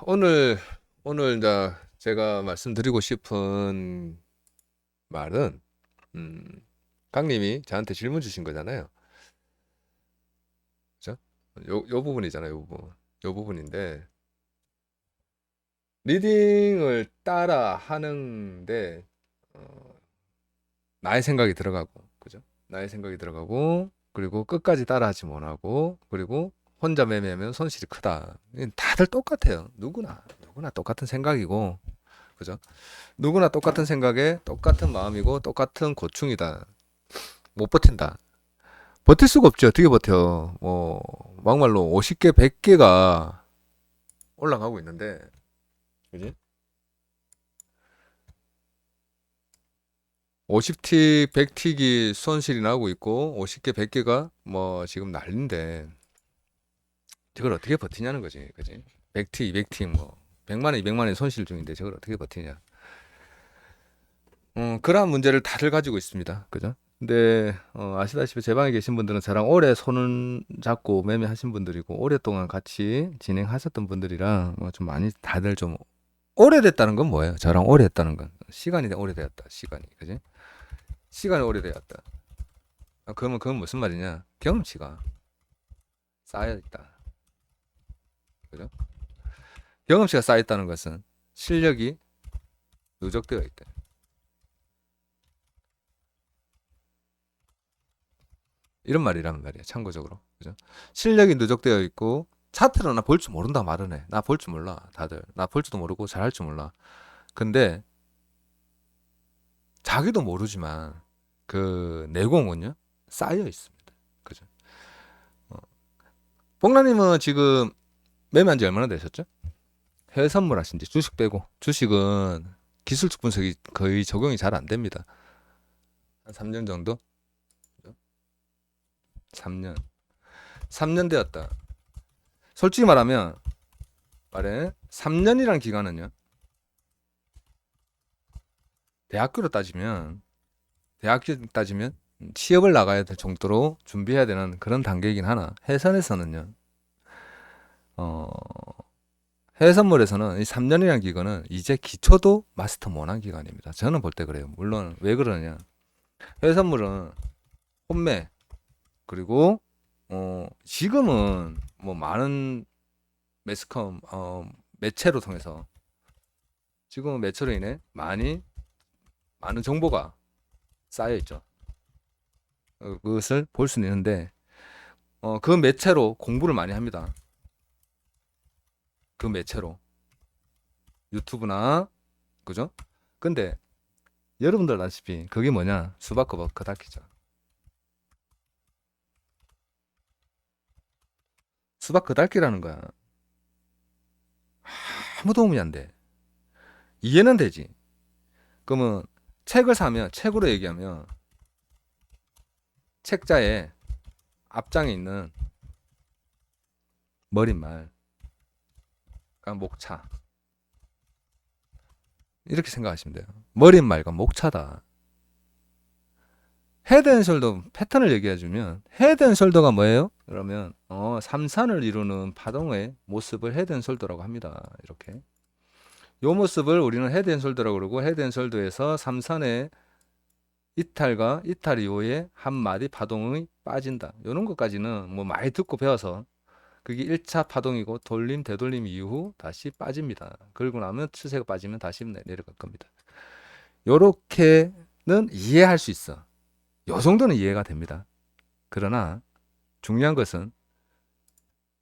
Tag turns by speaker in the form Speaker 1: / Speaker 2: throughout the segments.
Speaker 1: 오늘 이제 제가 말씀드리고 싶은 말은 음, 강님이 저한테 질문 주신 거잖아요. 그죠? 요 부분이잖아요. 요 부분인데 리딩을 따라 하는데 어, 나의 생각이 들어가고, 그죠? 나의 생각이 들어가고, 그리고 끝까지 따라하지 못하고, 그리고 혼자 매매하면 손실이 크다. 다들 똑같아요. 누구나 똑같은 생각이고, 그죠? 누구나 똑같은 생각에 똑같은 마음이고 똑같은 고충이다. 못 버틴다. 버틸 수가 없지. 어떻게 버텨? 막말로 50개, 100개가 올라가고 있는데, 그지? 50틱, 100틱이 손실이 나고 있고, 50개, 100개가 뭐 지금 난리인데, 저걸 어떻게 버티냐는 거지. 그지? 100틱, 200틱 뭐, 100만 원, 200만 원 손실 중인데, 저걸 어떻게 버티냐. 그러한 문제를 다들 가지고 있습니다. 그죠? 근데 아시다시피 제 방에 계신 분들은 저랑 오래 손을 잡고 매매하신 분들이고 오랫동안 같이 진행하셨던 분들이랑 좀 많이 다들 좀 오래됐다는 건 뭐예요? 저랑 오래 했다는 건 시간이 오래되었다. 시간이 그지? 시간이 오래되었다. 그러면 무슨 말이냐? 경험치가 쌓여 있다. 그죠? 경험치가 쌓여 있다는 것은 실력이 누적되어 있다. 이런 말이란 말이야. 참고적으로. 그죠? 실력이 누적되어 있고 차트는 나 볼 줄 모른다 말은 해. 나 볼 줄 몰라. 다들. 나 볼 줄도 모르고 잘할 줄 몰라. 근데 자기도 모르지만 그 내공은요. 쌓여 있습니다. 그죠? 어. 뽕라님은 지금 매매한 지 얼마나 되셨죠? 해외 선물 하신 지 주식 빼고. 주식은 기술적 분석이 거의 적용이 잘 안 됩니다. 한 3년 정도? 3년. 3년 되었다. 솔직히 말하면 말해 3년이란 기간은요. 대학교로 따지면 대학교 따지면 취업을 나가야 될 정도로 준비해야 되는 그런 단계이긴 하나 해선에서는요. 어, 해외선물에서는 이 3년이라는 기간은 이제 기초도 마스터 못한 기간입니다. 저는 볼 때 그래요. 물론 왜 그러냐? 해외선물은 혼매 그리고 지금은 뭐 많은 매스컴 매체로 통해서 지금은 매체로 인해 많은 정보가 쌓여 있죠. 그것을 볼 수는 있는데 그 매체로 공부를 많이 합니다. 그 매체로 유튜브나 그죠? 근데 여러분들 아시피 그게 뭐냐? 수박과 커다키죠. 수박 그달기라는 거야. 아무 도움이 안 돼. 이해는 되지. 그러면 책을 사면 책으로 얘기하면 책자에 앞장에 있는 머릿말, 그러니까 목차 이렇게 생각하시면 돼요. 머릿말과 목차다. 헤드앤숄더 패턴을 얘기해주면 헤드앤숄더가 뭐예요? 그러면 삼산을 이루는 파동의 모습을 헤드앤숄더라고 합니다. 이렇게 요 모습을 우리는 헤드앤숄더라고 그러고 헤드앤숄더에서 삼산의 이탈과 이탈 이후에 한 마디 파동이 빠진다. 이런 것까지는 뭐 많이 듣고 배워서 그게 1차 파동이고 돌림 되돌림 이후 다시 빠집니다. 그러고 나면 추세가 빠지면 다시 내려갈 겁니다. 요렇게는 이해할 수 있어. 요 정도는 이해가 됩니다. 그러나 중요한 것은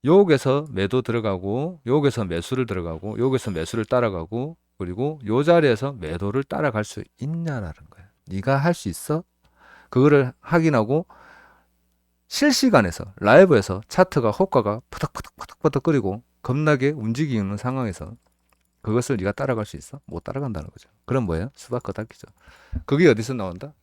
Speaker 1: 여기서 매도 들어가고 여기서 매수를 들어가고 여기서 매수를 따라가고 그리고 요 자리에서 매도를 따라갈 수 있냐라는 거야. 네가 할 수 있어? 그거를 확인하고 실시간에서 라이브에서 차트가 호가가 푸덕푸덕푸덕푸덕 끓이고 겁나게 움직이는 상황에서 그것을 네가 따라갈 수 있어? 못 따라간다는 거죠. 그럼 뭐예요? 수박과 닦이죠. 그게 어디서 나온다?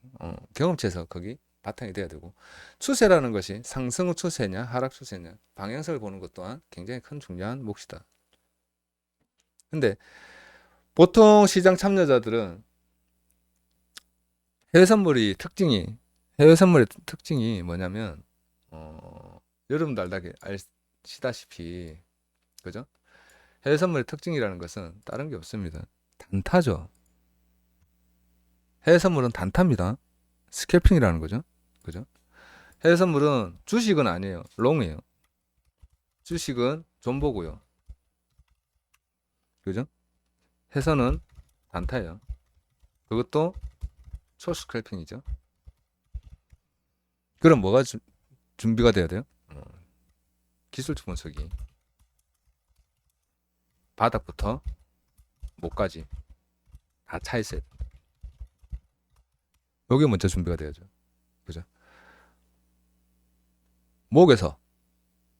Speaker 1: 경험치에서 거기 바탕이 돼야 되고 추세라는 것이 상승 추세냐 하락 추세냐 방향성을 보는 것 또한 굉장히 큰 중요한 몫이다. 근데 보통 시장 참여자들은 해외 선물이 특징이 해외 선물의 특징이 뭐냐면 여러분도 알다시피 그죠? 해외선물의 특징이라는 것은 다른 게 없습니다. 단타죠. 해외선물은 단타입니다. 스캘핑이라는 거죠. 그죠? 해외선물은 주식은 아니에요. 롱이에요. 주식은 존보고요. 그죠? 해서는 단타예요. 그것도 초스캘핑이죠. 그럼 뭐가 준비가 돼야 돼요? 기술적 분석이 바닥부터 목까지 다 차 있어야 돼. 여기 먼저 준비가 돼야죠. 그죠? 목에서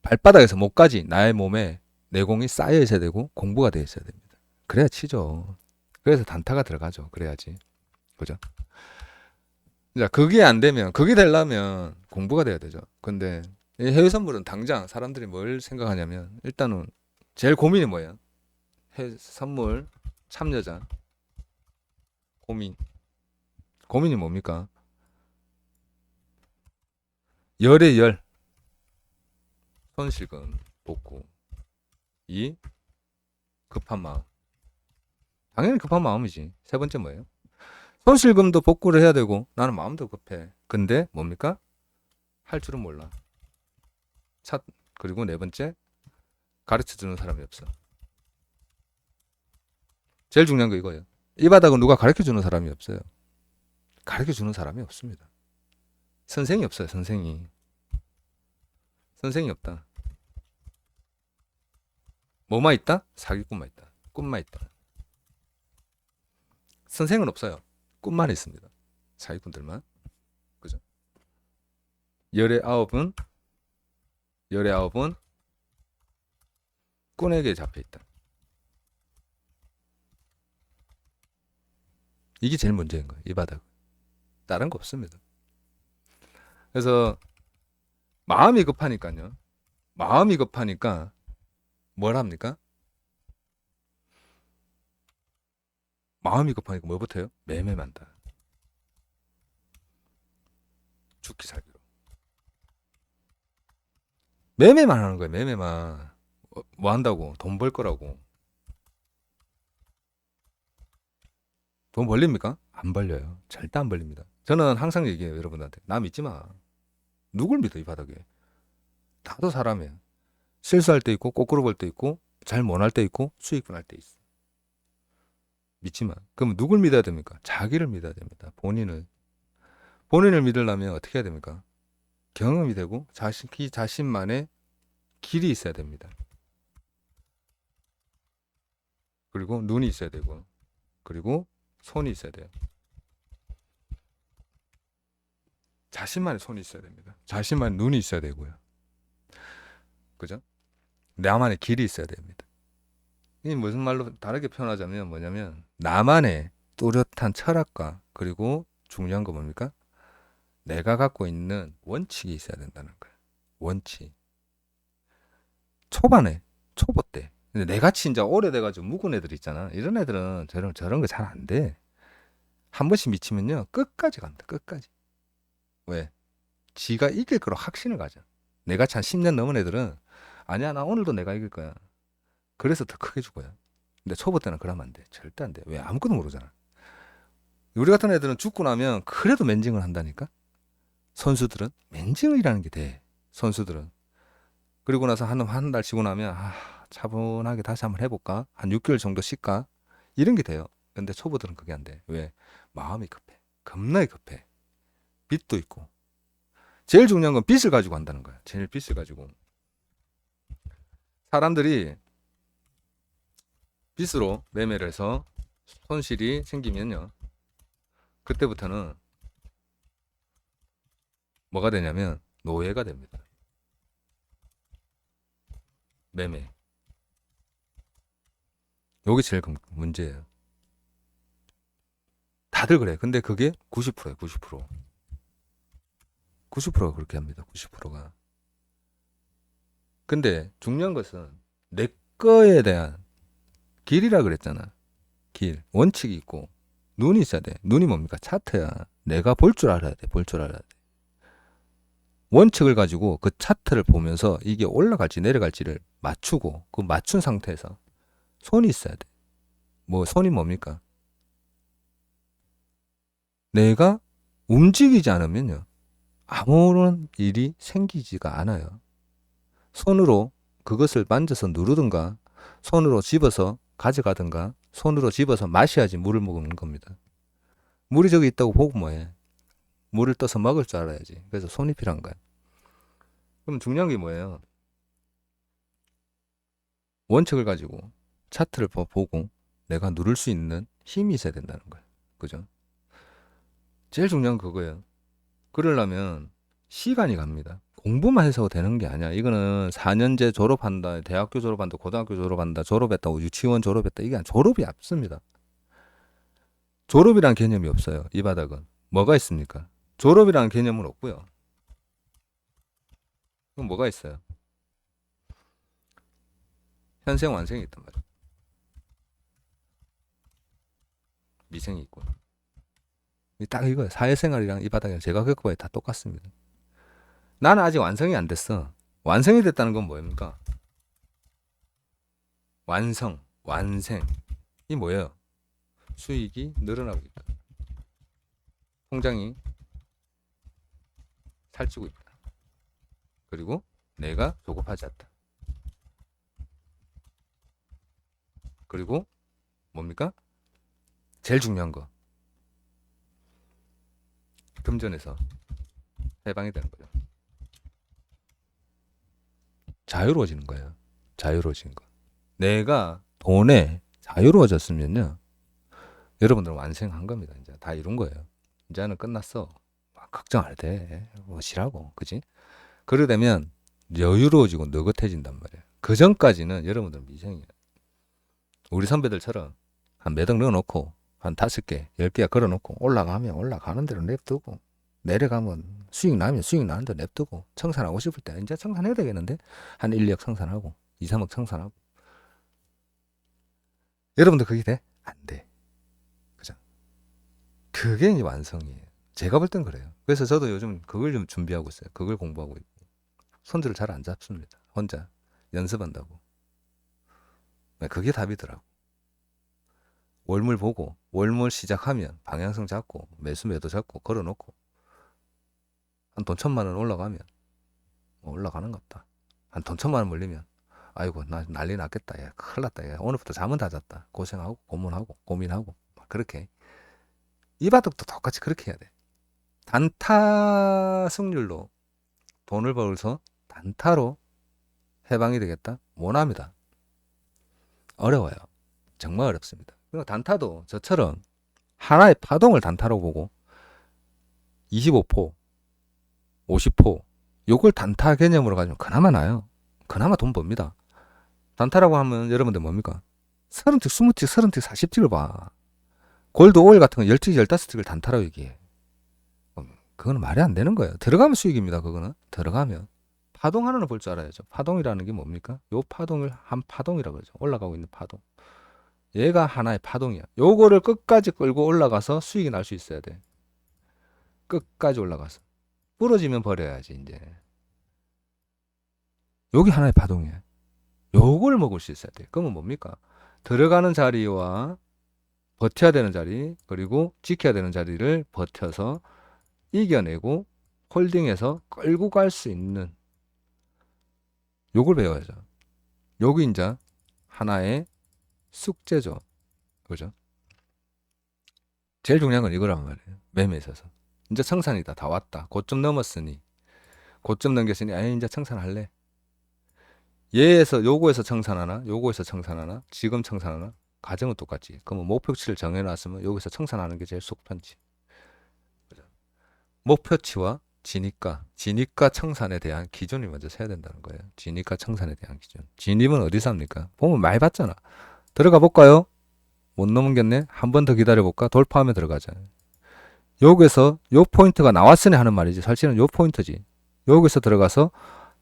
Speaker 1: 발바닥에서 목까지 나의 몸에 내공이 쌓여 있어야 되고 공부가 되어 있어야 됩니다. 그래야 치죠. 그래서 단타가 들어가죠. 그래야지. 그죠? 자, 그게 안 되면, 그게 되려면 공부가 돼야 되죠. 근데 이 해외 선물은 당장 사람들이 뭘 생각하냐면 일단은 제일 고민이 뭐예요? 해외 선물 참여자 고민이 뭡니까? 열의 열 손실금 복구 이 급한 마음 당연히 급한 마음이지. 세 번째 뭐예요? 손실금도 복구를 해야 되고 나는 마음도 급해. 근데 뭡니까? 할 줄은 몰라. 그리고 네 번째 가르쳐주는 사람이 없어. 제일 중요한 거 이거예요. 이 바닥은 누가 가르쳐주는 사람이 없어요. 가르쳐주는 사람이 없습니다. 선생이 없어요. 선생이 없다. 뭐만 있다? 사기꾼만 있다. 꿈만 있다. 선생은 없어요. 꿈만 있습니다. 사기꾼들만. 그죠? 열의 아홉은 꾼에게 잡혀 있다. 이게 제일 문제인 거예요. 이 바닥. 다른 거 없습니다. 그래서 마음이 급하니까요. 마음이 급하니까 뭘 합니까? 마음이 급하니까 뭐부터요? 매매만다. 죽기 살기로. 매매만 하는 거예요. 매매만. 뭐 한다고? 돈 벌 거라고. 돈 벌립니까? 안 벌려요. 절대 안 벌립니다. 저는 항상 얘기해요. 여러분한테. 나 믿지 마. 누굴 믿어 이 바닥에. 다도 사람이야. 실수할 때 있고 거꾸로 볼 때 있고 잘 못할 때 있고 수익분 할 때 있어. 믿지 마. 그럼 누굴 믿어야 됩니까? 자기를 믿어야 됩니다. 본인을 믿으려면 어떻게 해야 됩니까? 경험이 되고 자신만의 길이 있어야 됩니다. 그리고 눈이 있어야 되고 그리고 손이 있어야 돼요. 자신만의 손이 있어야 됩니다. 자신만의 눈이 있어야 되고요. 그죠? 나만의 길이 있어야 됩니다. 이 무슨 말로 다르게 표현하자면 뭐냐면 나만의 뚜렷한 철학과 그리고 중요한 거 뭡니까? 내가 갖고 있는 원칙이 있어야 된다는 거예요. 원칙. 초보 때. 근데 내같이 이제 오래돼가지고 묵은 애들 있잖아. 이런 애들은 저런 거 잘 안 돼. 한 번씩 미치면요. 끝까지 갑니다. 끝까지. 왜? 지가 이길 거로 확신을 가져. 내같이 한 10년 넘은 애들은 아니야, 나 오늘도 내가 이길 거야. 그래서 더 크게 죽어요. 근데 초보 때는 그러면 안 돼. 절대 안 돼. 왜? 아무것도 모르잖아. 우리 같은 애들은 죽고 나면 그래도 맨징을 한다니까? 선수들은 맨징이라는 게 돼. 선수들은. 그리고 나서 한 달 쉬고 나면 차분하게 다시 한번 해볼까? 한 6개월 정도 쉴까? 이런 게 돼요. 근데 초보들은 그게 안 돼. 왜? 마음이 급해. 겁나게 급해. 빚도 있고. 제일 중요한 건 빚을 가지고 한다는 거야. 제일 빚을 가지고. 사람들이 빚으로 매매를 해서 손실이 생기면요. 그때부터는 뭐가 되냐면 노예가 됩니다. 매매. 요게 제일 문제예요. 다들 그래. 근데 그게 90%예요. 90%. 90%가 그렇게 합니다. 90%가. 근데 중요한 것은 내 거에 대한 길이라 그랬잖아. 길. 원칙이 있고 눈이 있어야 돼. 눈이 뭡니까? 차트야. 내가 볼 줄 알아야 돼. 볼 줄 알아야 돼. 원칙을 가지고 그 차트를 보면서 이게 올라갈지 내려갈지를 맞추고 그 맞춘 상태에서 손이 있어야 돼. 뭐 손이 뭡니까? 내가 움직이지 않으면요. 아무런 일이 생기지가 않아요. 손으로 그것을 만져서 누르든가 손으로 집어서 가져가든가 손으로 집어서 마셔야지 물을 먹는 겁니다. 물이 저기 있다고 보고 뭐해. 물을 떠서 먹을 줄 알아야지. 그래서 손이 필요한 거야. 그럼 중요한 게 뭐예요? 원칙을 가지고 차트를 보고 내가 누를 수 있는 힘이 있어야 된다는 거예요. 그죠? 제일 중요한 그거예요. 그러려면 시간이 갑니다. 공부만 해서 되는 게 아니야. 이거는 4년제 졸업한다, 대학교 졸업한다, 고등학교 졸업한다, 졸업했다, 유치원 졸업했다. 이게 졸업이 없습니다. 졸업이란 개념이 없어요. 이 바닥은. 뭐가 있습니까? 졸업이라는 개념은 없고요. 그럼 뭐가 있어요? 현생 완생이 있단 말이에요. 미생이 있고. 딱 이거예요. 사회생활이랑 이 바닥에 제가 겪어봐야 다 똑같습니다. 나는 아직 완성이 안 됐어. 완성이 됐다는 건 뭐입니까? 완성, 완생. 이 뭐예요? 수익이 늘어나고 있다. 통장이 살찌고 있다. 그리고 내가 조급하지 않다. 그리고 뭡니까? 제일 중요한 거. 금전에서 해방이 되는 거죠. 자유로워지는 거예요. 자유로워지는 거. 내가 돈에 자유로워졌으면요. 여러분들은 완성한 겁니다. 이제 다 이룬 거예요. 이제는 끝났어. 걱정 안 해도 돼. 뭐시라고. 그지? 그러려면 여유로워지고 느긋해진단 말이에요. 그 전까지는 여러분들은 미생이에요. 우리 선배들처럼 한 몇 억 넣어놓고 한 5개, 10개 걸어놓고 올라가면 올라가는 대로 냅두고 내려가면 수익 나면 수익 나는 대로 냅두고 청산하고 싶을 때 이제 청산해야 되겠는데 한 1, 2억 청산하고 2, 3억 청산하고 여러분들 그게 돼? 안 돼. 그죠? 그게 이제 완성이에요. 제가 볼 땐 그래요. 그래서 저도 요즘 그걸 좀 준비하고 있어요. 그걸 공부하고 있고 손들을 잘 안 잡습니다. 혼자 연습한다고. 그게 답이더라고. 월물 보고 월물 시작하면 방향성 잡고 매수 매도 잡고 걸어놓고 한 돈 1,000만 원 올라가면 올라가는 것 같다. 한 돈 1,000만 원 몰리면 아이고 나 난리 났겠다. 야, 큰일 났다. 야, 오늘부터 잠은 다 잤다. 고생하고 고문하고 고민하고 막 그렇게 이 바둑도 똑같이 그렇게 해야 돼. 단타 승률로 돈을 벌어서 단타로 해방이 되겠다? 못합니다. 어려워요. 정말 어렵습니다. 그리고 단타도 저처럼 하나의 파동을 단타로 보고 25포, 50포 요걸 단타 개념으로 가지면 그나마 나요. 그나마 돈 법니다. 단타라고 하면 여러분들 뭡니까? 30틱, 20틱, 30틱, 40틱을 봐. 골드 오일 같은 거 10틱, 15틱을 단타라고 얘기해. 그거는 말이 안 되는 거예요. 들어가면 수익입니다. 그거는. 들어가면. 파동 하나는 볼 줄 알아야죠. 파동이라는 게 뭡니까? 요 파동을 한 파동이라고 그러죠. 올라가고 있는 파동. 얘가 하나의 파동이야. 요거를 끝까지 끌고 올라가서 수익이 날 수 있어야 돼. 끝까지 올라가서. 부러지면 버려야지, 이제. 여기 하나의 파동이야. 요걸 먹을 수 있어야 돼. 그러면 뭡니까? 들어가는 자리와 버텨야 되는 자리, 그리고 지켜야 되는 자리를 버텨서 이겨내고 홀딩해서 끌고 갈 수 있는 요걸 배워야죠. 여기 이제 하나의 숙제죠. 그죠? 제일 중요한 건 이거란 말이에요. 매매에 있어서. 이제 청산이다. 다 왔다. 고점 넘었으니. 고점 넘겼으니, 이제 청산할래. 얘에서, 요거에서 청산하나, 요거에서 청산하나, 지금 청산하나, 과정은 똑같지. 그러면 목표치를 정해놨으면 여기서 청산하는 게 제일 속편지. 그죠? 목표치와 진입가 청산에 대한 기준을 먼저 세야 된다는 거예요. 진입가 청산에 대한 기준. 진입은 어디서 합니까? 보면 많이 봤잖아. 들어가 볼까요? 못 넘겼네? 한 번 더 기다려볼까? 돌파하면 들어가자. 여기서 요 포인트가 나왔으니 하는 말이지. 사실은 요 포인트지. 여기서 들어가서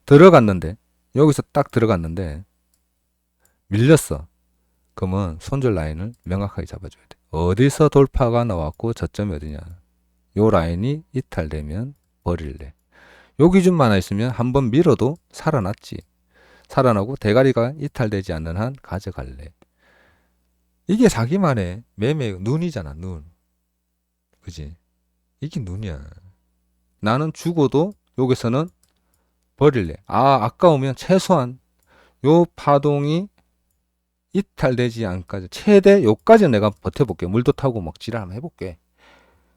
Speaker 1: 들어갔는데, 여기서 딱 들어갔는데 밀렸어. 그러면 손절 라인을 명확하게 잡아줘야 돼. 어디서 돌파가 나왔고 저점이 어디냐. 요 라인이 이탈되면 버릴래. 요 기준만 있으면 한번 밀어도 살아났지. 살아나고 대가리가 이탈되지 않는 한 가져갈래.
Speaker 2: 이게 자기만의 매매 눈이잖아, 눈. 그지? 이게 눈이야. 나는 죽어도 여기서는 버릴래. 아, 아까우면 최소한 요 파동이 이탈되지 않까지 최대 요까지는 내가 버텨볼게. 물도 타고 막 지랄 한번 해볼게.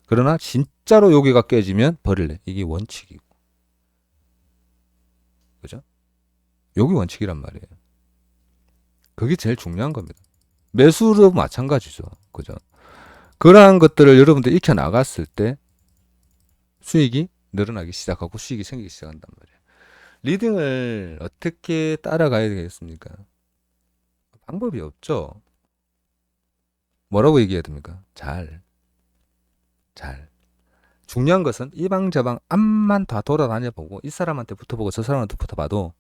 Speaker 2: 그러나 진짜로 여기가 깨지면 버릴래. 이게 원칙이고. 그죠? 여기 원칙이란 말이에요. 그게 제일 중요한 겁니다. 매수도 마찬가지죠. 그죠? 그러한 것들을 여러분들 익혀 나갔을 때 수익이 늘어나기 시작하고 수익이 생기기 시작한단 말이에요. 리딩을 어떻게 따라가야 되겠습니까? 방법이 없죠. 뭐라고 얘기해야 됩니까? 잘. 중요한 것은 이방저방 앞만 다 돌아다녀 보고 이 사람한테 붙어보고 저 사람한테 붙어봐도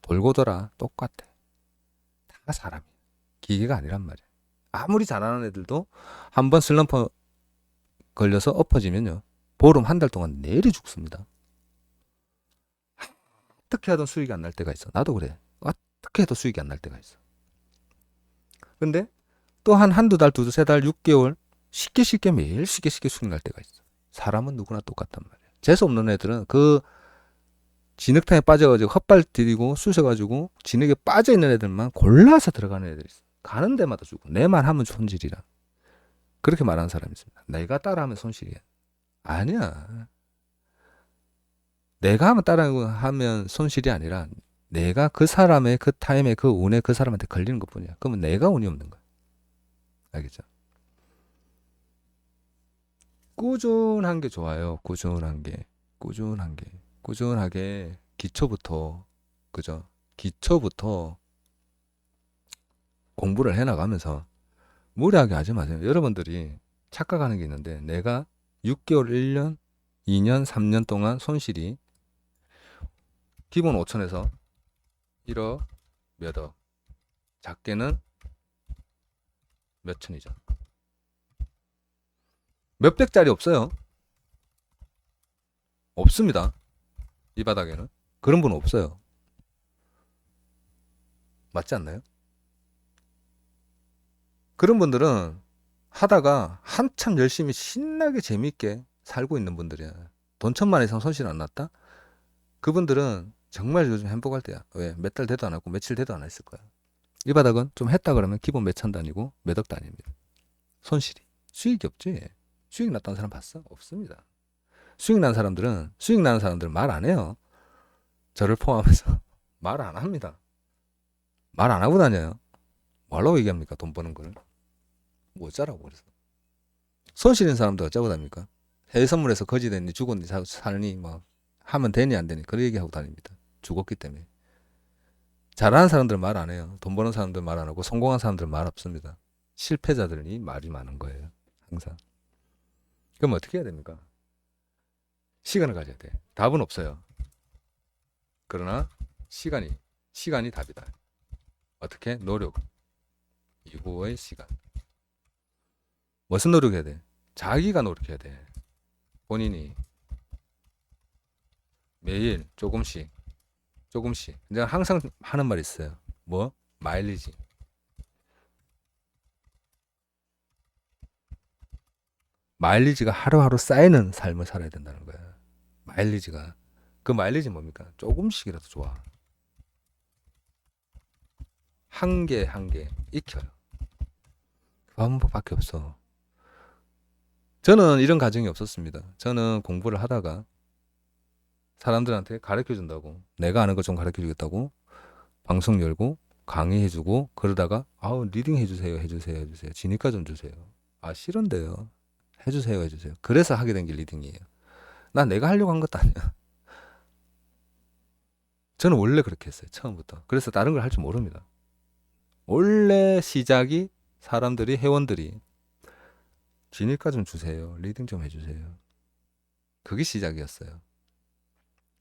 Speaker 2: 돌고 돌아 똑같아. 다 사람이야. 기계가 아니란 말이야. 아무리 잘하는 애들도 한번 슬럼프 걸려서 엎어지면요. 보름 한 달 동안 내리 죽습니다. 어떻게 하든 수익이 안 날 때가 있어. 나도 그래. 어떻게 해도 수익이 안 날 때가 있어. 근데 또 한두 달, 세 달, 6개월 쉽게 매일 쉽게 수익 날 때가 있어. 사람은 누구나 똑같단 말이야. 재수 없는 애들은 그 진흙탕에 빠져가지고 헛발 들이고 쑤셔가지고 진흙에 빠져있는 애들만 골라서 들어가는 애들이 있어. 가는 데마다 주고 내 말 하면 손실이라. 그렇게 말하는 사람이 있습니다. 내가 따라하면 손실이야. 아니야. 내가 하면 따라하면 손실이 아니라 내가 그 사람의 그 타임에 그 운에 그 사람한테 걸리는 것 뿐이야. 그러면 내가 운이 없는 거야. 알겠죠? 꾸준한 게 좋아요. 꾸준한 게. 꾸준한 게. 꾸준하게 기초부터, 그죠? 기초부터 공부를 해나가면서 무리하게 하지 마세요. 여러분들이 착각하는 게 있는데 내가 6개월, 1년, 2년, 3년 동안 손실이 기본 5천에서 1억 몇 억, 작게는 몇 천이죠. 몇백짜리 없어요. 없습니다. 이 바닥에는. 그런 분 없어요. 맞지 않나요? 그런 분들은 하다가 한참 열심히 신나게 재밌게 살고 있는 분들이야. 돈 1,000만 원 이상 손실 안 났다? 그분들은 정말 요즘 행복할 때야. 왜? 몇 달 돼도 안 하고 며칠 돼도 안 했을 거야. 이 바닥은 좀 했다 그러면 기본 몇 천 단위고 몇 억 단위입니다. 손실이. 수익이 없지. 수익 났다는 사람 봤어? 없습니다. 수익 나는 사람들은 말 안 해요. 저를 포함해서 말 안 합니다. 말 안 하고 다녀요. 뭐라고 얘기합니까? 돈 버는 거를. 뭐 어쩌라고 그래서. 손실인 사람도 어쩌고 다닙니까? 해외 선물에서 거지 됐니 죽었니 살니 뭐 하면 되니 안 되니 그런 얘기하고 다닙니다. 죽었기 때문에. 잘하는 사람들 말 안 해요. 돈 버는 사람들 말 안 하고 성공한 사람들 말 없습니다. 실패자들이 말이 많은 거예요. 항상. 그럼 어떻게 해야 됩니까? 시간을 가져야 돼. 답은 없어요. 그러나 시간이 답이다. 어떻게? 노력. 이후의 시간. 무슨 노력해야 돼? 자기가 노력해야 돼. 본인이 매일 조금씩. 내가 항상 하는 말 있어요. 뭐? 마일리지. 마일리지가 하루하루 쌓이는 삶을 살아야 된다는 거야. 마일리지가. 그 마일리지 뭡니까? 조금씩이라도 좋아. 한 개 한 개 익혀요. 그 방법밖에 없어. 저는 이런 가정이 없었습니다. 저는 공부를 하다가 사람들한테 가르쳐 준다고 내가 아는 거 좀 가르쳐 주겠다고 방송 열고 강의해주고 그러다가 아우 리딩 해주세요 지니까 좀 주세요. 아 싫은데요. 해주세요. 그래서 하게 된 게 리딩이에요. 난 내가 하려고 한 것도 아니야. 저는 원래 그렇게 했어요. 처음부터. 그래서 다른 걸 할 줄 모릅니다. 원래 시작이 사람들이 회원들이 지니까 좀 주세요. 리딩 좀 해주세요. 그게 시작이었어요.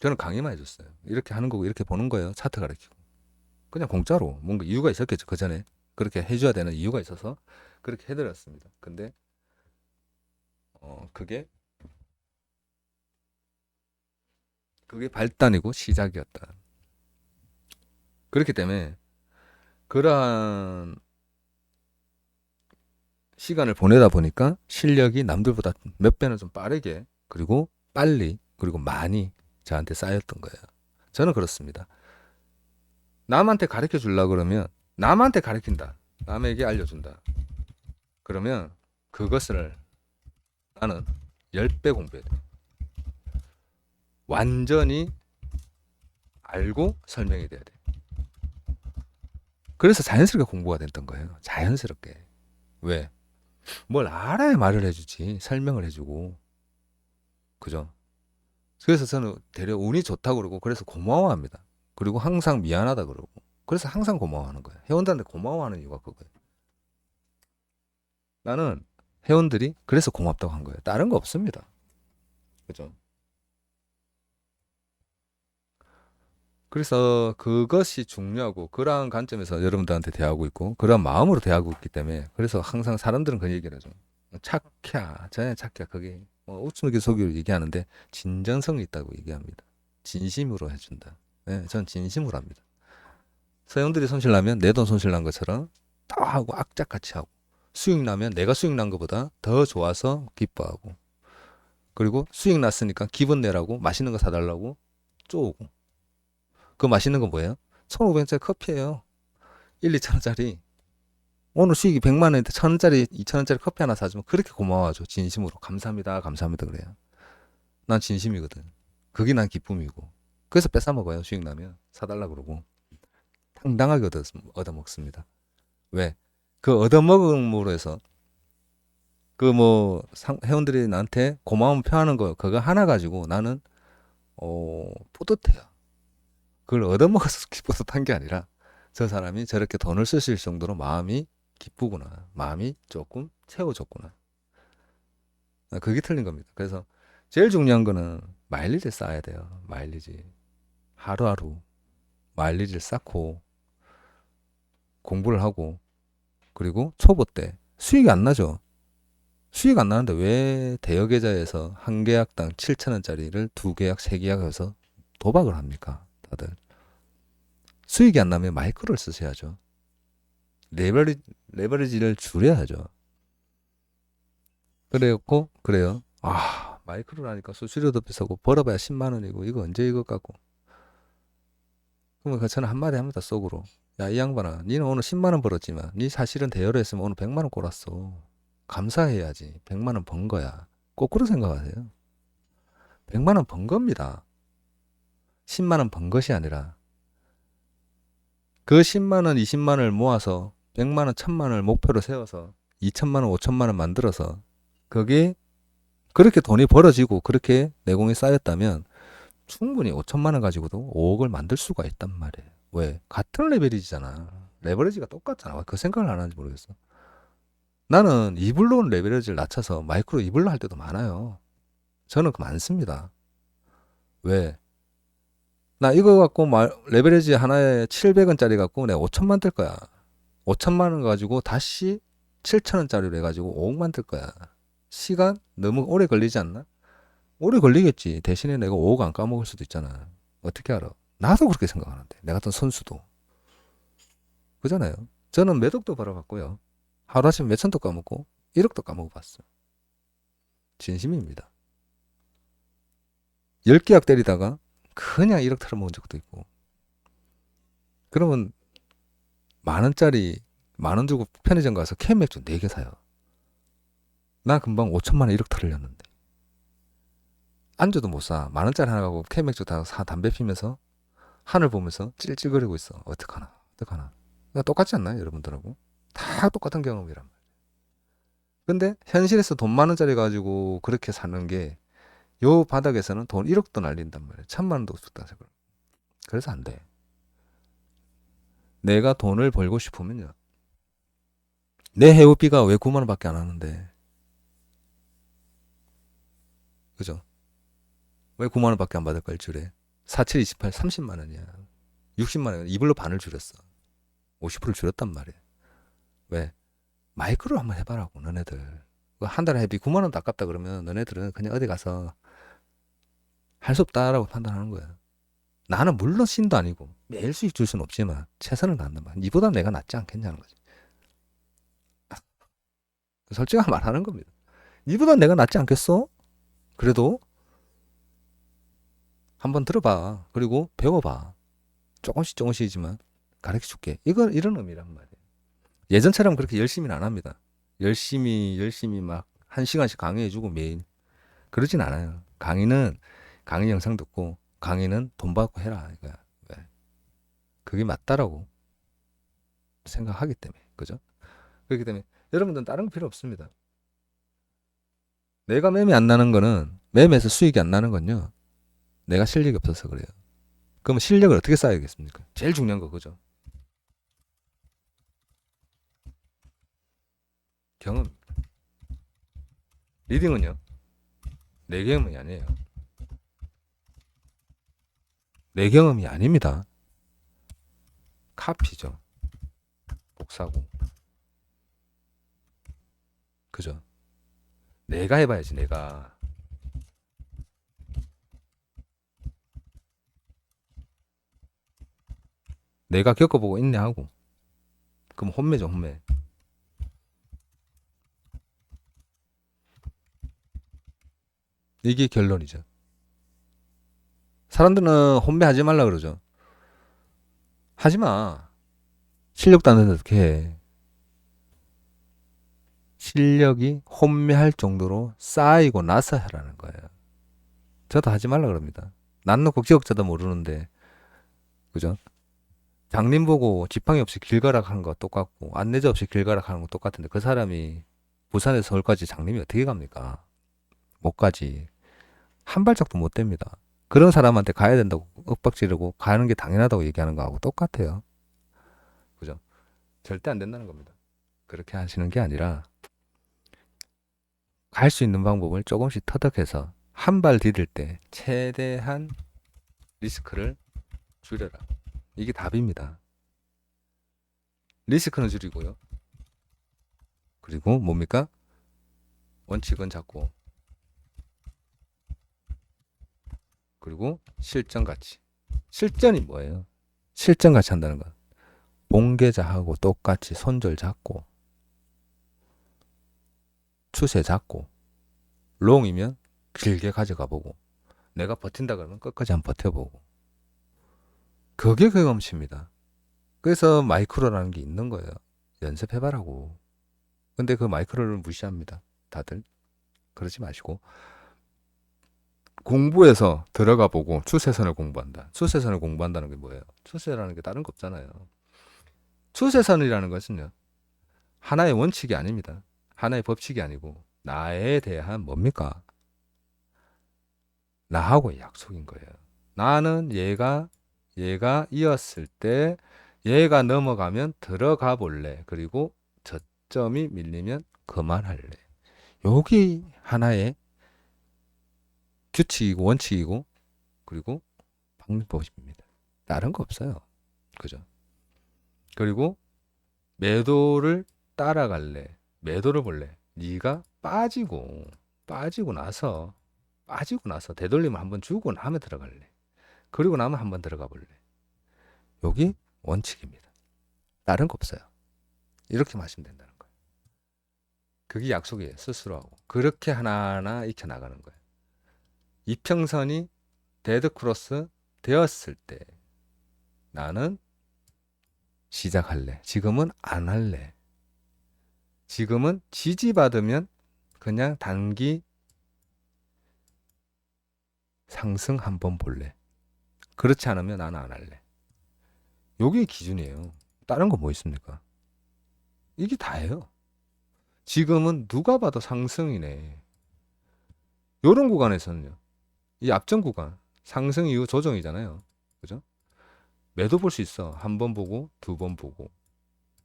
Speaker 2: 저는 강의만 해줬어요. 이렇게 하는 거고 이렇게 보는 거예요. 차트 가르치고. 그냥 공짜로 뭔가 이유가 있었겠죠. 그 전에 그렇게 해줘야 되는 이유가 있어서 그렇게 해드렸습니다. 근데 그게 발단이고 시작이었다. 그렇기 때문에 그러한 시간을 보내다 보니까 실력이 남들보다 몇 배는 좀 빠르게 그리고 빨리 그리고 많이 저한테 쌓였던 거예요. 저는 그렇습니다. 남한테 가르쳐 주려고 그러면 남한테 가르친다. 남에게 알려준다. 그러면 그것을 나는 10배 공부해야 돼. 완전히 알고 설명이 돼야 돼. 그래서 자연스럽게 공부가 됐던 거예요. 자연스럽게. 왜? 뭘 알아야 말을 해주지. 설명을 해주고. 그죠? 그래서 저는 되려 운이 좋다고 그러고 그래서 고마워합니다. 그리고 항상 미안하다 그러고 그래서 항상 고마워하는 거예요. 회원들한테 고마워하는 이유가 그거예요. 나는 회원들이 그래서 고맙다고 한 거예요. 다른 거 없습니다. 그죠? 그래서 그것이 중요하고 그러한 관점에서 여러분들한테 대하고 있고 그런 마음으로 대하고 있기 때문에 그래서 항상 사람들은 그 얘기를 하죠. 착해, 전혀 착해. 그게 우스갯소리로 얘기하는데 진정성이 있다고 얘기합니다. 진심으로 해준다. 네, 전 진심으로 합니다. 회원들이 손실 나면 내 돈 손실 난 것처럼 다 하고 악착같이 하고 수익 나면 내가 수익 난 것보다 더 좋아서 기뻐하고 그리고 수익 났으니까 기분 내라고 맛있는 거 사달라고 쪼오고 그 맛있는 건 뭐예요? 1,500원짜리 커피예요. 1, 2천원짜리. 오늘 수익이 100만 원인데 1,000원짜리, 2,000원짜리 커피 하나 사주면 그렇게 고마워하죠. 진심으로. 감사합니다. 감사합니다. 그래요. 난 진심이거든. 그게 난 기쁨이고. 그래서 뺏어 먹어요. 수익 나면. 사달라 그러고. 당당하게 얻어먹습니다. 왜? 그 얻어먹음으로 해서 그 회원들이 나한테 고마움 표하는 거 그거 하나 가지고 나는 뿌듯해요. 그걸 얻어먹어서 뿌듯한 게 아니라 저 사람이 저렇게 돈을 쓰실 정도로 마음이 기쁘구나. 마음이 조금 채워졌구나. 그게 틀린 겁니다. 그래서 제일 중요한 거는 마일리지를 쌓아야 돼요. 마일리지. 하루하루 마일리지를 쌓고 공부를 하고 그리고 초보 때 수익이 안 나죠. 수익 안 나는데 왜 대여계좌에서 한 계약당 7,000원짜리를 두 계약, 세 계약해서 도박을 합니까? 다들. 수익이 안 나면 마이크로를 쓰셔야죠. 레버리지를 줄여야죠. 그래요. 아, 마이크로라니까 수수료도 비싸고 벌어봐야 10만 원이고 이거 언제 이것 갖고. 그러면 저는 한마디 합니다. 속으로. 야, 이 양반아, 니는 오늘 10만 원 벌었지만 니 사실은 대여를 했으면 오늘 100만 원 꼴았어. 감사해야지. 100만 원 번 거야. 거꾸로 생각하세요. 100만 원 번 겁니다. 10만 원 번 것이 아니라 그 10만 원, 20만 원을 모아서 100만 원, 1000만 원을 목표로 세워서 2천만 원, 5천만 원 만들어서 그게 그렇게 돈이 벌어지고 그렇게 내공이 쌓였다면 충분히 5천만 원 가지고도 5억을 만들 수가 있단 말이에요. 왜? 같은 레벨이잖아. 레버리지가 똑같잖아. 그 생각을 안 하는지 모르겠어. 나는 이불로 레버리지를 낮춰서 마이크로 이불로 할 때도 많아요. 저는 그 많습니다. 왜? 나 이거 갖고 레버리지 하나에 700원짜리 갖고 내가 5천만 뜰 거야. 5천만 원 가지고 다시 7천원짜리로 해가지고 5억만 뜰 거야. 시간 너무 오래 걸리지 않나? 오래 걸리겠지. 대신에 내가 5억 안 까먹을 수도 있잖아. 어떻게 알아? 나도 그렇게 생각하는데. 내 같은 선수도. 그잖아요. 저는 몇 억도 벌어봤고요. 하루아침에 몇 천도 까먹고 1억도 까먹어봤어요. 진심입니다. 10계약 때리다가 그냥 1억 털어먹은 적도 있고. 그러면 만원 주고 편의점 가서 캔맥주 4개 사요. 나 금방 5천만 원 1억 털으렸는데. 안주도 못 사. 만원짜리 하나 가고 캔맥주 다 사 담배 피면서 하늘 보면서 찔찔거리고 있어. 어떡하나. 똑같지 않나요? 여러분들하고. 다 똑같은 경험이란 말이에요. 근데 현실에서 돈 만원짜리 가지고 그렇게 사는 게 요 바닥에서는 돈 1억도 날린단 말이에요. 1,000만 원도 없었다. 그래서 안 돼. 내가 돈을 벌고 싶으면요. 내 회원비가 왜 9만 원밖에 안 하는데. 그죠? 왜 9만 원밖에 안 받을까 일주일에? 47, 28, 30만 원이야. 60만 원. 이불로 반을 줄였어. 50%를 줄였단 말이에요. 왜? 마이크로 한번 해봐라고 너네들. 한 달에 회비 9만 원도 아깝다 그러면 너네들은 그냥 어디 가서 할 수 없다라고 판단하는 거야. 나는 물론 신도 아니고 매일 수익 줄 수는 없지만 최선을 다한단 말이야. 니보다 내가 낫지 않겠냐는 거지. 솔직한 말 하는 겁니다. 니보다 내가 낫지 않겠어? 그래도 한번 들어봐. 그리고 배워봐. 조금씩 조금씩이지만 가르쳐 줄게. 이런 의미란 말이에요. 예전처럼 그렇게 열심히는 안 합니다. 열심히 막 한 시간씩 강의해주고 매일. 그러진 않아요. 강의 영상 듣고 강의는 돈 받고 해라. 이거야. 왜? 그게 맞다라고 생각하기 때문에. 그죠? 그렇기 때문에 여러분들은 다른 거 필요 없습니다. 내가 매매에서 수익이 안 나는 건요. 내가 실력이 없어서 그래요. 그러면 실력을 어떻게 쌓아야겠습니까? 제일 중요한 거 그죠? 경험. 리딩은요? 내 경험이 아니에요. 내 경험이 아닙니다. 카피죠. 복사고. 그죠? 내가 해봐야지, 내가. 내가 겪어보고 인내하고. 그럼 혼매죠, 혼매. 이게 결론이죠. 사람들은 혼매하지 말라 그러죠. 하지 마. 실력도 안 되는데 어떻게 해. 실력이 혼매할 정도로 쌓이고 나서 하라는 거예요. 저도 하지 말라 그럽니다. 난 국제국자도 모르는데, 그죠? 장님 보고 지팡이 없이 길 가라 하는 거 똑같고, 안내자 없이 길 가라 하는 거 똑같은데, 그 사람이 부산에서 서울까지 장님이 어떻게 갑니까? 못 가지. 한 발짝도 못 됩니다. 그런 사람한테 가야 된다고 윽박지르고 가는 게 당연하다고 얘기하는 거하고 똑같아요. 그죠? 절대 안 된다는 겁니다. 그렇게 하시는 게 아니라, 갈 수 있는 방법을 조금씩 터득해서 한 발 디딜 때 최대한 리스크를 줄여라. 이게 답입니다. 리스크는 줄이고요. 그리고 뭡니까? 원칙은 잡고. 그리고 실전 가치. 실전이 뭐예요? 실전 가치 한다는 건 본계좌하고 똑같이 손절 잡고 추세 잡고 롱이면 길게 가져가 보고 내가 버틴다 그러면 끝까지 한번 버텨보고 그게 경험치입니다. 그래서 마이크로라는 게 있는 거예요. 연습해봐라고. 근데 그 마이크로를 무시합니다. 다들. 그러지 마시고 공부해서 들어가 보고 추세선을 공부한다. 추세선을 공부한다는 게 뭐예요? 추세라는 게 다른 거 없잖아요. 추세선이라는 것은요. 하나의 원칙이 아닙니다. 하나의 법칙이 아니고 나에 대한 뭡니까? 나하고의 약속인 거예요. 나는 얘가 이었을 때 얘가 넘어가면 들어가 볼래. 그리고 저점이 밀리면 그만할래. 여기 하나의 규칙이고 원칙이고 그리고 방법입니다. 다른 거 없어요. 그죠? 그리고 매도를 따라갈래. 매도를 볼래. 네가 빠지고 나서 되돌림을 한번 주고 나면 들어갈래. 그리고 나면 한번 들어가 볼래. 여기 원칙입니다. 다른 거 없어요. 이렇게 마시면 된다는 거예요. 그게 약속이에요. 스스로하고. 그렇게 하나하나 익혀 나가는 거예요. 이평선이 데드크로스 되었을 때 나는 시작할래. 지금은 안 할래. 지금은 지지받으면 그냥 단기 상승 한번 볼래. 그렇지 않으면 나는 안 할래. 요게 기준이에요. 다른 거 뭐 있습니까? 이게 다예요. 지금은 누가 봐도 상승이네. 요런 구간에서는요. 이 앞전 구간, 상승 이후 조정이잖아요. 그죠? 매도 볼 수 있어. 한 번 보고, 두 번 보고.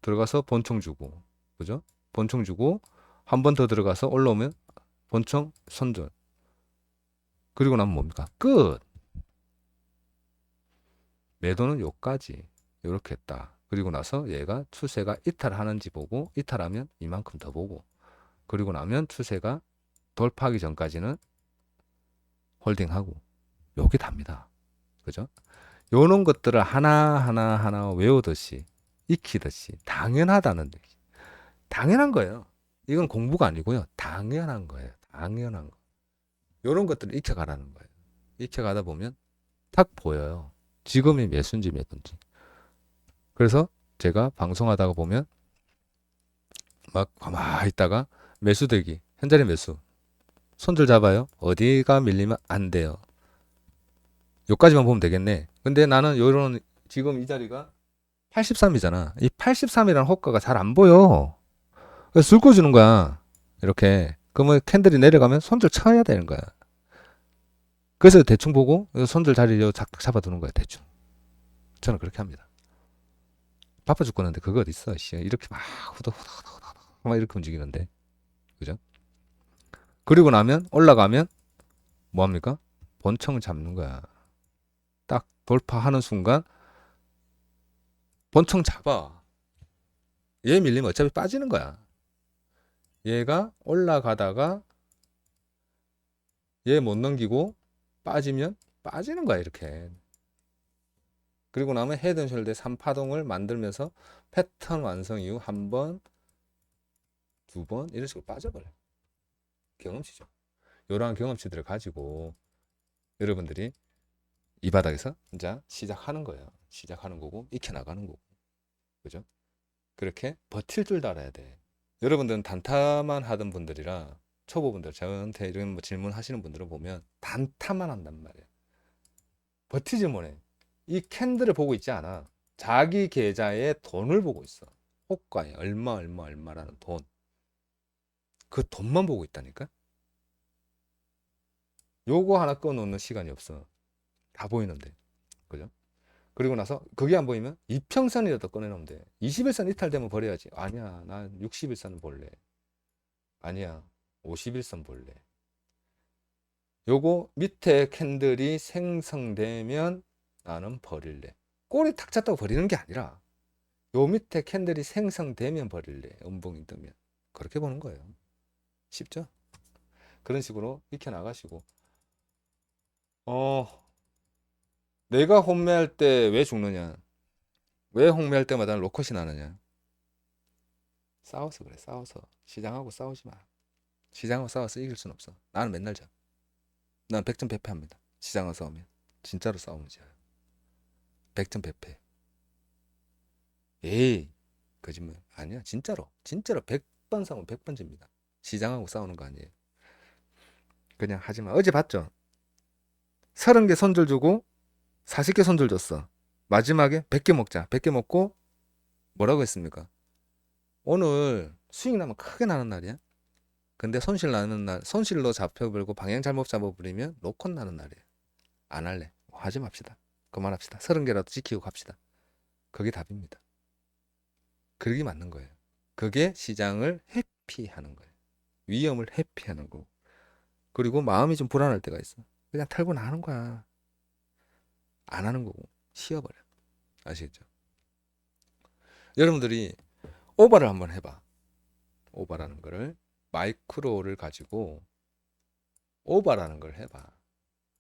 Speaker 2: 들어가서 본총 주고. 그죠? 본총 주고, 한 번 더 들어가서 올라오면 본총 손절. 그리고 나면 뭡니까? 끝! 매도는 요까지. 요렇게 했다. 그리고 나서 얘가 추세가 이탈하는지 보고, 이탈하면 이만큼 더 보고. 그리고 나면 추세가 돌파하기 전까지는 홀딩하고. 요게 답니다. 그죠? 요런 것들을 하나하나 외우듯이 익히듯이 당연하다는 당연한 거예요. 이건 공부가 아니고요. 당연한 거예요. 당연한 거. 요런 것들을 익혀가라는 거예요. 익혀가다 보면 딱 보여요. 지금이 몇순지 몇순지. 그래서 제가 방송하다가 보면 막 가만히 있다가 매수대기, 현자리 매수. 손절 잡아요. 어디가 밀리면 안 돼요. 요까지만 보면 되겠네. 근데 나는 요런 지금 이 자리가 83이잖아. 이 83이라는 호가가 잘 안 보여. 그래서 줄 꺼주는 거야. 이렇게. 그러면 캔들이 내려가면 손절 쳐야 되는 거야. 그래서 대충 보고 손절 자리를 잡아두는 거야. 대충. 저는 그렇게 합니다. 바빠 죽겠는데 그거 어디 있어. 이렇게 막 후덕후덕 막 이렇게 움직이는데. 그죠? 그리고 나면 올라가면 뭐합니까? 본청을 잡는 거야. 딱 돌파하는 순간 본청 잡아. 얘 밀리면 어차피 빠지는 거야. 얘가 올라가다가 얘 못 넘기고 빠지면 빠지는 거야. 이렇게. 그리고 나면 헤드앤숄더 3파동을 만들면서 패턴 완성 이후 한 번, 두 번 이런 식으로 빠져버려. 경험치죠. 이러한 경험치들을 가지고 여러분들이 이 바닥에서 이제 시작하는 거예요. 시작하는 거고 익혀나가는 거고. 그죠? 그렇게 버틸 줄 알아야 돼. 여러분들은 단타만 하던 분들이라 초보분들 저한테 이런 뭐 질문하시는 분들을 보면 단타만 한단 말이야. 버티지 못해. 이 캔들을 보고 있지 않아. 자기 계좌에 돈을 보고 있어. 호가에 얼마라는 돈. 그 돈만 보고 있다니까. 요거 하나 꺼놓는 시간이 없어. 다 보이는데. 그죠? 그리고 나서 그게 안 보이면 이평선이라도 꺼내놓으면 돼. 21선 이탈되면 버려야지. 아니야. 난 61선 볼래. 아니야. 51선 볼래. 요거 밑에 캔들이 생성되면 나는 버릴래. 꼬리 탁 잡다고 버리는 게 아니라 요 밑에 캔들이 생성되면 버릴래. 음봉이 뜨면. 그렇게 보는 거예요. 쉽죠? 그런 식으로 익혀 나가시고 내가 혼매할 때 왜 죽느냐? 왜 혼매할 때마다 로컷이 나느냐? 싸워서 그래. 싸워서. 시장하고 싸우지 마. 시장하고 싸워서 이길 순 없어. 나는 맨날 져. 난 100점 배패합니다. 시장하고 싸우면. 진짜로 싸우면 져요. 100점 배패. 에이, 거짓말. 아니야. 진짜로. 진짜로 100번 싸우면 100번 집니다. 시장하고 싸우는 거 아니에요. 그냥 하지 마. 어제 봤죠? 30개 손절 주고 40개 손절 줬어. 마지막에 100개 먹자. 100개 먹고 뭐라고 했습니까? 오늘 수익 나면 크게 나는 날이야. 근데 손실 나는 날, 손실로 잡혀버리고 방향 잘못 잡아버리면 로컷 나는 날이에요. 안 할래. 하지 맙시다. 그만합시다. 30개라도 지키고 갑시다. 그게 답입니다. 그게 맞는 거예요. 그게 시장을 회피하는 거예요. 위험을 회피하는 거고. 그리고 마음이 좀 불안할 때가 있어. 그냥 털고 나는 거야. 안 하는 거고. 쉬어버려. 아시겠죠? 여러분들이 오버를 한번 해봐. 오버라는 거를 마이크로를 가지고 오버라는 걸 해봐.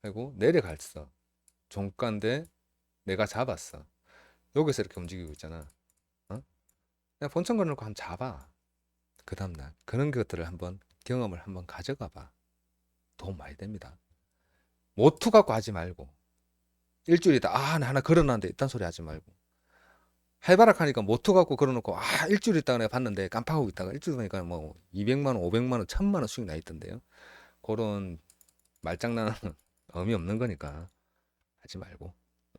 Speaker 2: 그리고 내려갔어. 종가인데 내가 잡았어. 여기서 이렇게 움직이고 있잖아. 그냥 본청 걸어놓고 한번 잡아. 그 다음날 그런 것들을 한번 경험을 한번 가져가 봐. 도움 많이 됩니다. 모투 갖고 하지 말고 일주일 있다 나 하나 걸어놨는데 이딴 소리 하지 말고 해바락 하니까 모투 갖고 걸어놓고 일주일 있다가 내가 봤는데 깜빡하고 있다가 일주일 보니까 뭐 200만 원, 500만 원, 1000만 원 수익 나 있던데요. 그런 말장난은 의미 없는 거니까 하지 말고.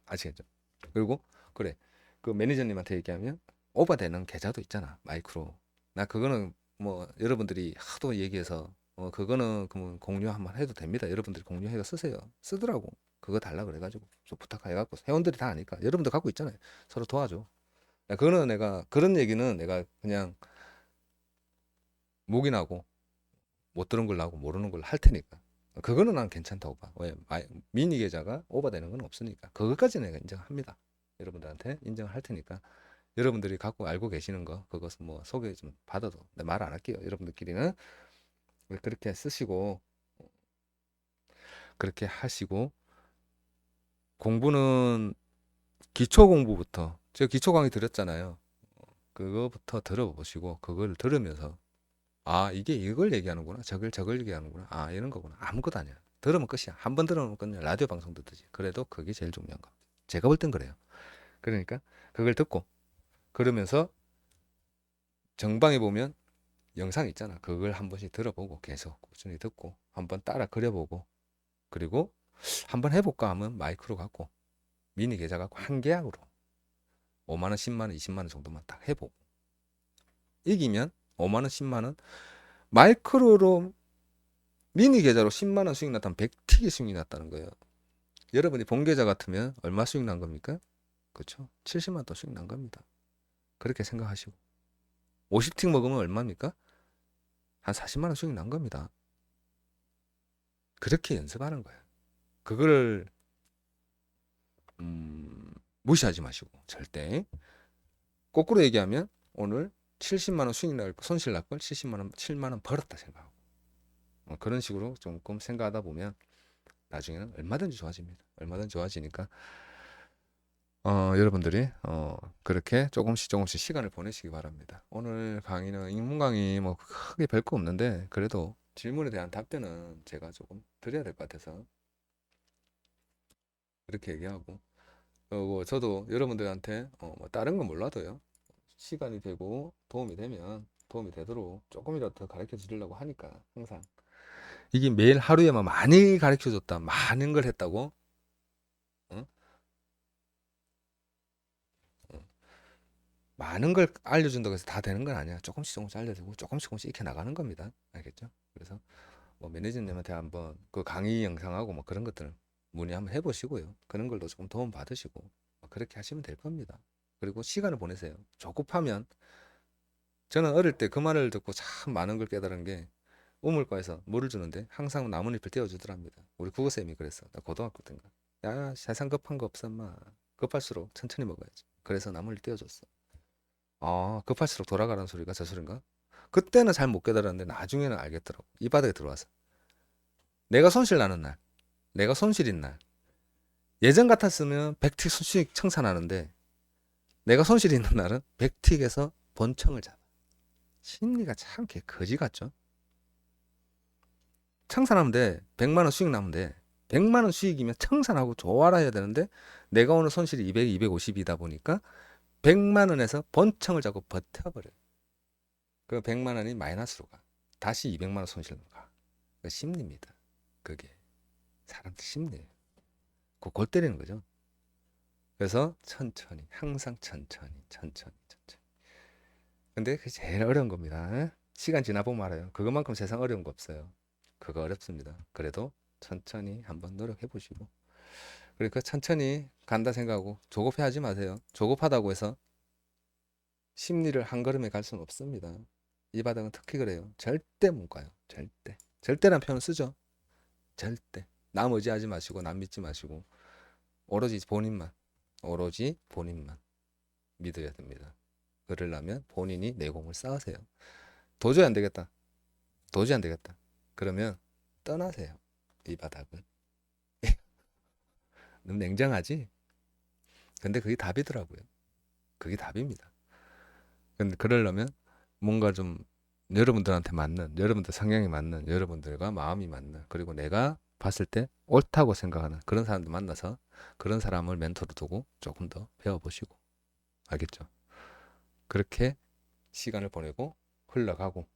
Speaker 2: 아시겠죠? 그리고 그래 그 매니저님한테 얘기하면 오버되는 계좌도 있잖아. 마이크로. 나 그거는 뭐 여러분들이 하도 얘기해서 그거는 그러면 공유 한번 해도 됩니다. 여러분들이 공유해서 쓰세요. 쓰더라고. 그거 달라 그래가지고 좀 부탁해갖고 회원들이 다 아니까 여러분들 갖고 있잖아요. 서로 도와줘. 야, 그거는 내가 그런 얘기는 내가 그냥 목이 나고 못 들은 걸 나고 모르는 걸 할 테니까. 그거는 난 괜찮다고 봐. 왜 미니 계좌가 오버되는 건 없으니까. 그것까지 내가 인정합니다. 여러분들한테 인정을 할 테니까. 여러분들이 갖고 알고 계시는 거 그것은 뭐 소개 좀 받아도 말 안 할게요. 여러분들끼리는 그렇게 쓰시고 그렇게 하시고 공부는 기초 공부부터 제가 기초 강의 드렸잖아요. 그거부터 들어보시고 그걸 들으면서 아, 이게 이걸 얘기하는구나. 저걸 얘기하는구나. 아, 이런 거구나. 아무것도 아니야. 들으면 끝이야. 한 번 들으면 끝이야. 라디오 방송 듣듯이. 그래도 그게 제일 중요한 겁니다. 제가 볼 땐 그래요. 그러니까 그걸 듣고 그러면서 정방에 보면 영상 있잖아. 그걸 한 번씩 들어보고 계속 꾸준히 듣고 한번 따라 그려보고 그리고 한번 해볼까 하면 마이크로 갖고 미니 계좌 갖고 한 계약으로 5만 원, 10만 원, 20만 원 정도만 딱 해보고 이기면 5만 원, 10만 원 마이크로로 미니 계좌로 10만 원 수익 났다면 100틱이 수익이 났다는 거예요. 여러분이 본 계좌 같으면 얼마 수익 난 겁니까? 그렇죠? 70만 원 수익 난 겁니다. 그렇게 생각하시고 50틱 먹으면 얼마입니까? 한 40만 원 수익 난 겁니다. 그렇게 연습하는 거예요. 그걸 무시하지 마시고 절대. 거꾸로 얘기하면 오늘 70만 원 수익 날 손실 날 걸 70만 원, 7만 원 벌었다 생각하고 그런 식으로 조금 생각하다 보면 나중에는 얼마든지 좋아집니다. 얼마든지 좋아지니까 여러분들이 그렇게 조금씩 시간을 보내시기 바랍니다. 오늘 강의는 인문 강의 뭐 크게 별거 없는데 그래도 질문에 대한 답변은 제가 조금 드려야 될 것 같아서 그렇게 얘기하고 저도 여러분들한테 뭐 다른 건 몰라도요 시간이 되고 도움이 되면 도움이 되도록 조금이라도 더 가르쳐 드리려고 하니까 항상 이게 매일 하루에만 많이 가르쳐 줬다 많은 걸 했다고 어? 어. 많은 걸 알려준다고 해서 다 되는 건 아니야. 조금씩 알려주고 조금씩 익혀 나가는 겁니다. 알겠죠? 그래서 뭐 매니저님한테 한번 그 강의 영상하고 뭐 그런 것들 문의 한번 해보시고요. 그런 걸로 조금 도움 받으시고 뭐 그렇게 하시면 될 겁니다. 그리고 시간을 보내세요. 조급하면 저는 어릴 때 그 말을 듣고 참 많은 걸 깨달은 게 우물가에서 물을 주는데 항상 나뭇잎을 떼어주더랍니다. 우리 국어쌤이 그랬어. 나 고등학교 때인가. 야, 세상 급한 거 없어, 마. 급할수록 천천히 먹어야지. 그래서 나뭇잎 떼어줬어. 아, 급할수록 돌아가라는 소리가 저 소린가? 그때는 잘 못 깨달았는데 나중에는 알겠더라고. 이 바닥에 들어와서. 내가 손실 나는 날, 내가 손실인 날. 예전 같았으면 100틱 수익 청산하는데 내가 손실 있는 날은 100틱에서 본청을 잡아. 심리가 참 거지 같죠? 청산하면 돼. 100만 원 수익 나면 돼. 100만 원 수익이면 청산하고 좋아라 해야 되는데 내가 오늘 손실이 200, 250이다 보니까 100만 원에서 본청을 잡고 버텨버려. 그 100만 원이 마이너스로 가. 다시 200만 원 손실로 가. 그 심리입니다. 그게 사람들 심리예요. 그골 때리는 거죠. 그래서 천천히, 항상 천천히. 근데 그게 제일 어려운 겁니다. 시간 지나보면 알아요. 그것만큼 세상 어려운 거 없어요. 그거 어렵습니다. 그래도 천천히 한번 노력해 보시고. 그러니까 천천히 간다 생각하고 조급해 하지 마세요. 조급하다고 해서 심리를 한 걸음에 갈 수는 없습니다. 이 바닥은 특히 그래요. 절대 못 가요. 절대. 절대란 표현을 쓰죠. 절대. 남 의지하지 마시고 남 믿지 마시고 오로지 본인만 믿어야 됩니다. 그러려면 본인이 내공을 쌓으세요. 도저히 안 되겠다. 도저히 안 되겠다. 그러면 떠나세요. 이 바닥은. 너무 냉정하지? 근데 그게 답이더라고요. 그게 답입니다. 근데 그러려면 뭔가 좀 여러분들한테 맞는, 여러분들 성향이 맞는, 여러분들과 마음이 맞는, 그리고 내가 봤을 때 옳다고 생각하는 그런 사람들 만나서 그런 사람을 멘토로 두고 조금 더 배워보시고. 알겠죠? 그렇게 시간을 보내고 흘러가고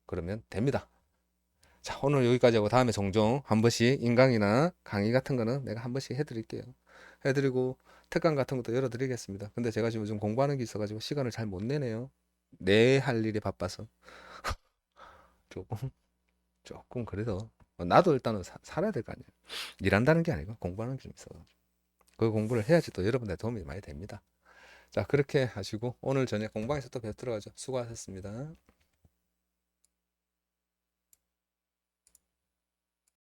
Speaker 2: 그러면 됩니다. 자, 오늘 여기까지 하고 다음에 종종 한 번씩 인강이나 강의 같은 거는 내가 한 번씩 해드릴게요. 해드리고 특강 같은 것도 열어드리겠습니다. 근데 제가 지금 좀 공부하는 게 있어가지고 시간을 잘 못 내네요. 내 할 일이 바빠서 조금 그래도 나도 일단은 살아야 될 거 아니에요. 일한다는 게 아니고 공부하는 게 좀 있어가지고 그 공부를 해야지 또 여러분들 도움이 많이 됩니다. 자, 그렇게 하시고 오늘 저녁 공방에서 또 뵙도록 하죠. 수고하셨습니다.